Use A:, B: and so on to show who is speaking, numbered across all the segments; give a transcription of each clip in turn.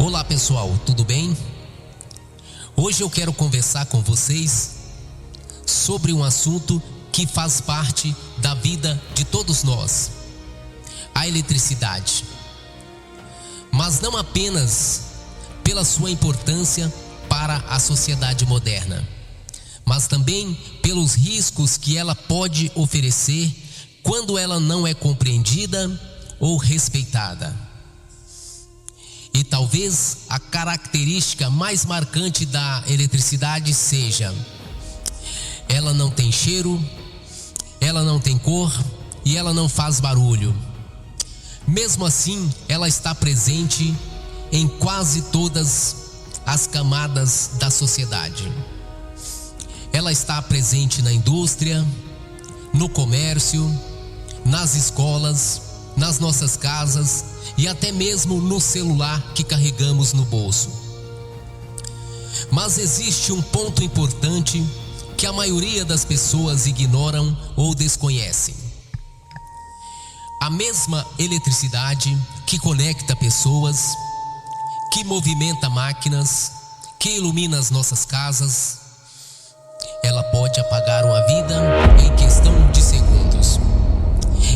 A: Olá pessoal, tudo bem? Hoje eu quero conversar com vocês sobre um assunto que faz parte da vida de todos nós: a eletricidade. Mas não apenas pela sua importância para a sociedade moderna, mas também pelos riscos que ela pode oferecer quando ela não é compreendida ou respeitada. E talvez a característica mais marcante da eletricidade seja: ela não tem cheiro, ela não tem cor e ela não faz barulho. Mesmo assim, ela está presente em quase todas as camadas da sociedade. Ela está presente na indústria, no comércio, nas escolas, nas nossas casas e até mesmo no celular que carregamos no bolso. Mas existe um ponto importante que a maioria das pessoas ignoram ou desconhecem. A mesma eletricidade que conecta pessoas, que movimenta máquinas, que ilumina as nossas casas, ela pode apagar uma vida em questão de segundos.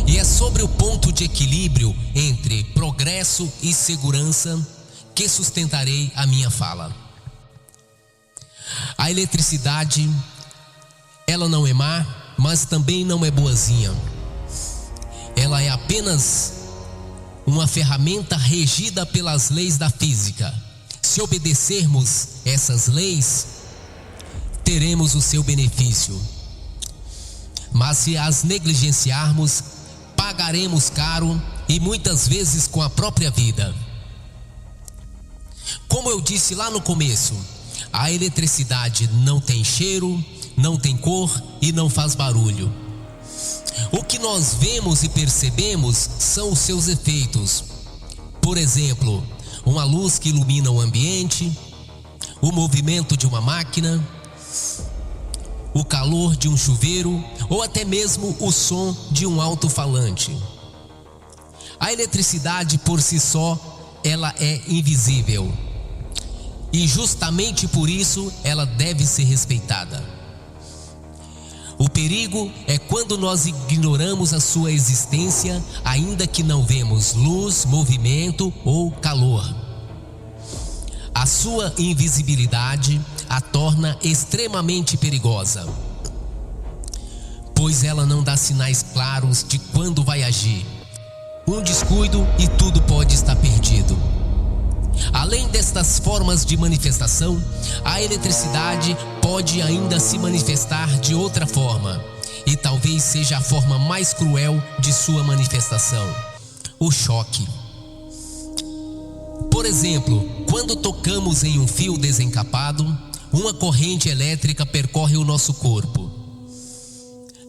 A: E é sobre o ponto de equilíbrio entre progresso e segurança que sustentarei a minha fala. A eletricidade, ela não é má, mas também não é boazinha. Ela é apenas uma ferramenta regida pelas leis da física. Se obedecermos essas leis, teremos o seu benefício. Mas se as negligenciarmos, pagaremos caro e muitas vezes com a própria vida. Como eu disse lá no começo, a eletricidade não tem cheiro, não tem cor e não faz barulho. O que nós vemos e percebemos são os seus efeitos. Por exemplo, uma luz que ilumina o ambiente, o movimento de uma máquina, o calor de um chuveiro ou até mesmo o som de um alto-falante. A eletricidade por si só, ela é invisível. E justamente por isso ela deve ser respeitada. O perigo é quando nós ignoramos a sua existência, ainda que não vemos luz, movimento ou calor. A sua invisibilidade a torna extremamente perigosa, pois ela não dá sinais claros de quando vai agir. Um descuido e tudo pode estar perdido. Além destas formas de manifestação, a eletricidade pode ainda se manifestar de outra forma, e talvez seja a forma mais cruel de sua manifestação: o choque. Por exemplo, quando tocamos em um fio desencapado, uma corrente elétrica percorre o nosso corpo.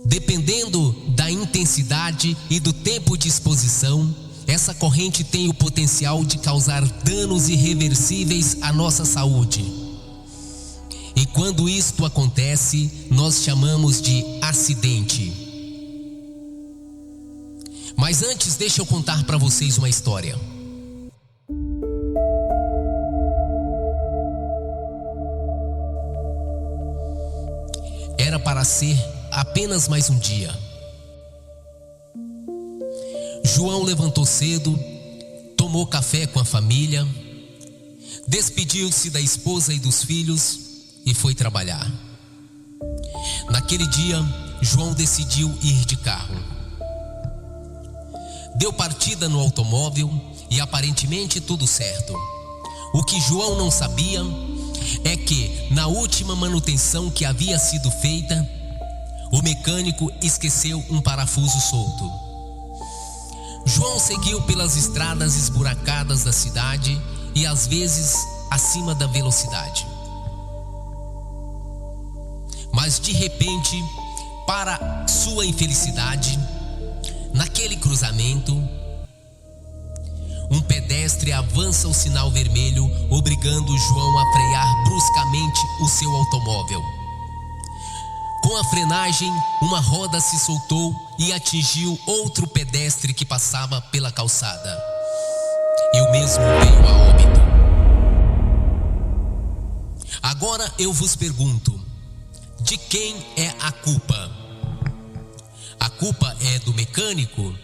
A: Dependendo da intensidade e do tempo de exposição, essa corrente tem o potencial de causar danos irreversíveis à nossa saúde. E quando isto acontece, nós chamamos de acidente. Mas antes, deixa eu contar para vocês uma história. Era para ser apenas mais um dia. João levantou cedo, tomou café com a família, despediu-se da esposa e dos filhos e foi trabalhar. Naquele dia, João decidiu ir de carro. Deu partida no automóvel e aparentemente tudo certo. O que João não sabia é que na última manutenção que havia sido feita, o mecânico esqueceu um parafuso solto. João seguiu pelas estradas esburacadas da cidade e às vezes acima da velocidade. Mas de repente, para sua infelicidade, naquele cruzamento, um pedestre avança o sinal vermelho, obrigando João a frear bruscamente o seu automóvel. Com a frenagem, uma roda se soltou e atingiu outro pedestre que passava pela calçada. E o mesmo veio a óbito. Agora eu vos pergunto: de quem é a culpa? A culpa é do mecânico,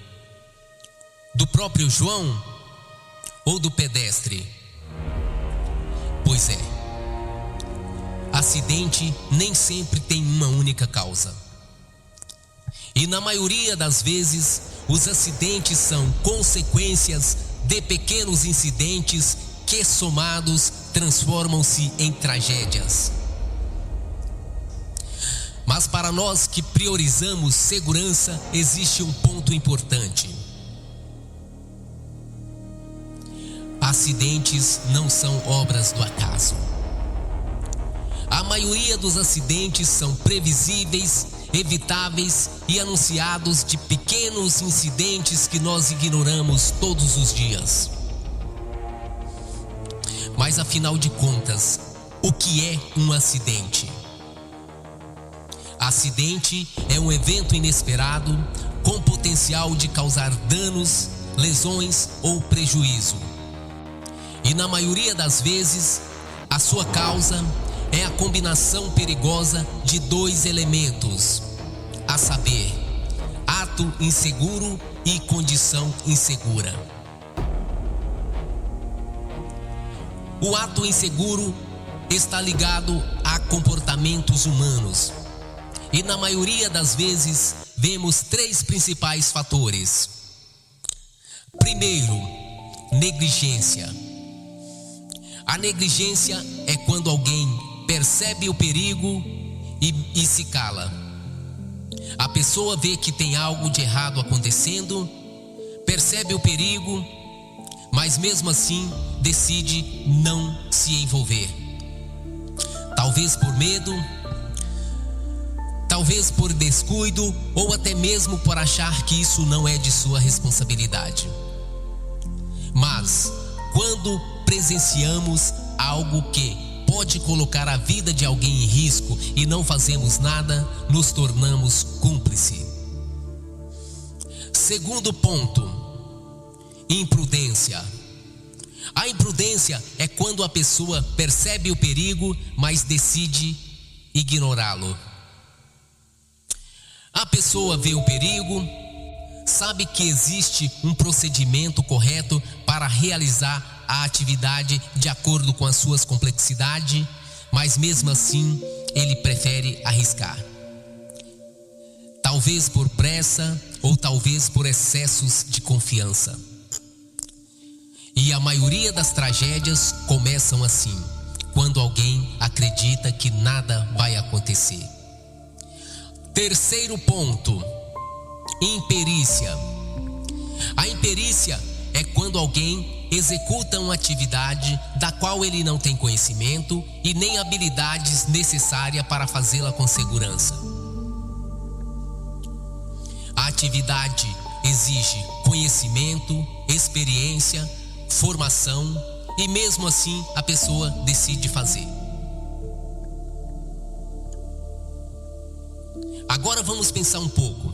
A: do próprio João ou do pedestre? Pois é, acidente nem sempre tem uma única causa. E na maioria das vezes, os acidentes são consequências de pequenos incidentes que, somados, transformam-se em tragédias. Mas para nós que priorizamos segurança, existe um ponto importante. Acidentes não são obras do acaso. A maioria dos acidentes são previsíveis, evitáveis e anunciados de pequenos incidentes que nós ignoramos todos os dias. Mas afinal de contas, o que é um acidente? Acidente é um evento inesperado com potencial de causar danos, lesões ou prejuízo. E na maioria das vezes, a sua causa é a combinação perigosa de dois elementos, a saber, ato inseguro e condição insegura. O ato inseguro está ligado a comportamentos humanos. E na maioria das vezes, vemos três principais fatores. Primeiro, negligência. A negligência é quando alguém percebe o perigo e se cala. A pessoa vê que tem algo de errado acontecendo, percebe o perigo, mas mesmo assim decide não se envolver. Talvez por medo, talvez por descuido ou até mesmo por achar que isso não é de sua responsabilidade. Mas quando presenciamos algo que pode colocar a vida de alguém em risco e não fazemos nada, nos tornamos cúmplice. Segundo ponto, imprudência. A imprudência é quando a pessoa percebe o perigo, mas decide ignorá-lo. A pessoa vê o perigo, sabe que existe um procedimento correto para realizar a atividade de acordo com as suas complexidades, mas mesmo assim ele prefere arriscar. Talvez por pressa ou talvez por excessos de confiança. E a maioria das tragédias começam assim, quando alguém acredita que nada vai acontecer. Terceiro ponto, imperícia. A imperícia é quando alguém executa uma atividade da qual ele não tem conhecimento e nem habilidades necessárias para fazê-la com segurança. A atividade exige conhecimento, experiência, formação e mesmo assim a pessoa decide fazer. Agora vamos pensar um pouco.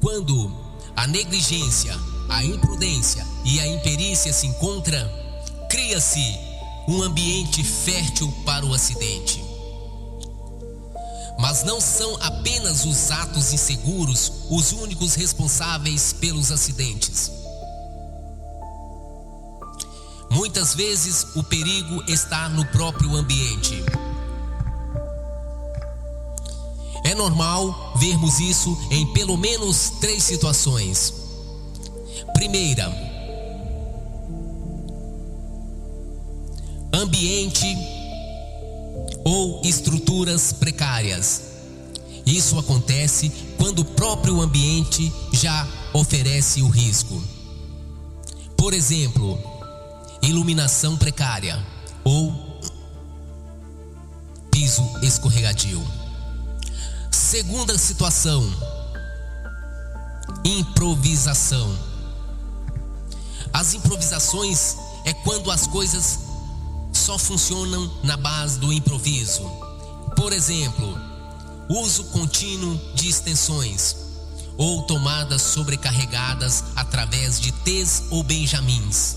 A: Quando a negligência, a imprudência e a imperícia se encontram, cria-se um ambiente fértil para o acidente. Mas não são apenas os atos inseguros os únicos responsáveis pelos acidentes. Muitas vezes o perigo está no próprio ambiente. É normal vermos isso em pelo menos 3 situações. Primeira, ambiente ou estruturas precárias. Isso acontece quando o próprio ambiente já oferece o risco. Por exemplo, iluminação precária ou piso escorregadio. Segunda situação, improvisação. As improvisações é quando as coisas só funcionam na base do improviso. Por exemplo, uso contínuo de extensões ou tomadas sobrecarregadas através de T's ou Benjamins.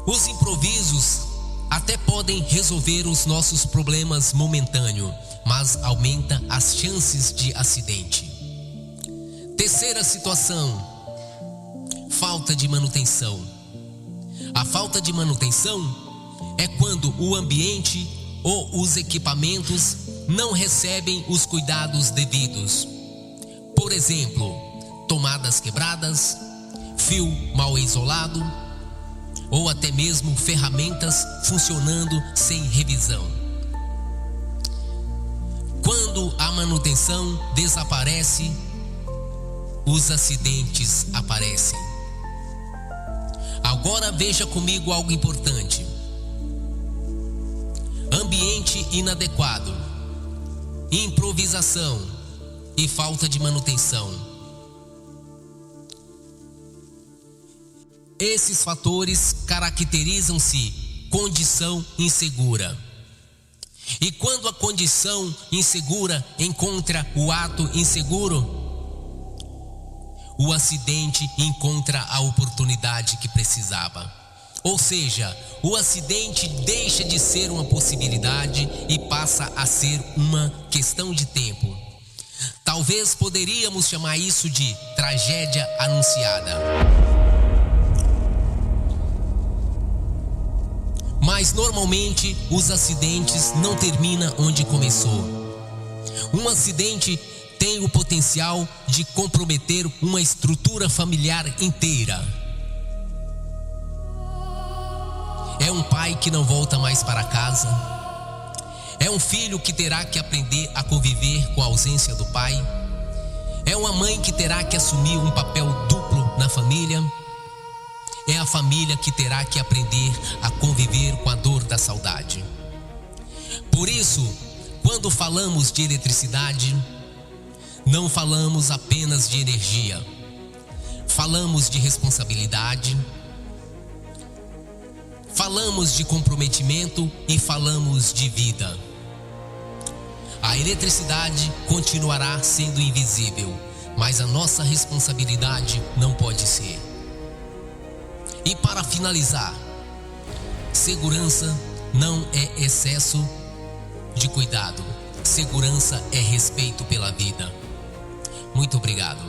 A: Os improvisos até podem resolver os nossos problemas momentâneos, mas aumenta as chances de acidente. Terceira situação: falta de manutenção. A falta de manutenção é quando o ambiente ou os equipamentos não recebem os cuidados devidos. Por exemplo, tomadas quebradas, fio mal isolado ou até mesmo ferramentas funcionando sem revisão. Quando a manutenção desaparece, os acidentes aparecem. Agora veja comigo algo importante: ambiente inadequado, improvisação e falta de manutenção. Esses fatores caracterizam-se condição insegura. E quando a condição insegura encontra o ato inseguro, o acidente encontra a oportunidade que precisava. Ou seja, o acidente deixa de ser uma possibilidade e passa a ser uma questão de tempo. Talvez poderíamos chamar isso de tragédia anunciada. Mas normalmente os acidentes não terminam onde começou. Um acidente tem o potencial de comprometer uma estrutura familiar inteira. É um pai que não volta mais para casa. É um filho que terá que aprender a conviver com a ausência do pai. É uma mãe que terá que assumir um papel duplo na família. É a família que terá que aprender a conviver com a dor da saudade. Por isso, quando falamos de eletricidade, não falamos apenas de energia. Falamos de responsabilidade, falamos de comprometimento e falamos de vida. A eletricidade continuará sendo invisível, mas a nossa responsabilidade não pode ser. E para finalizar, segurança não é excesso de cuidado. Segurança é respeito pela vida. Muito obrigado.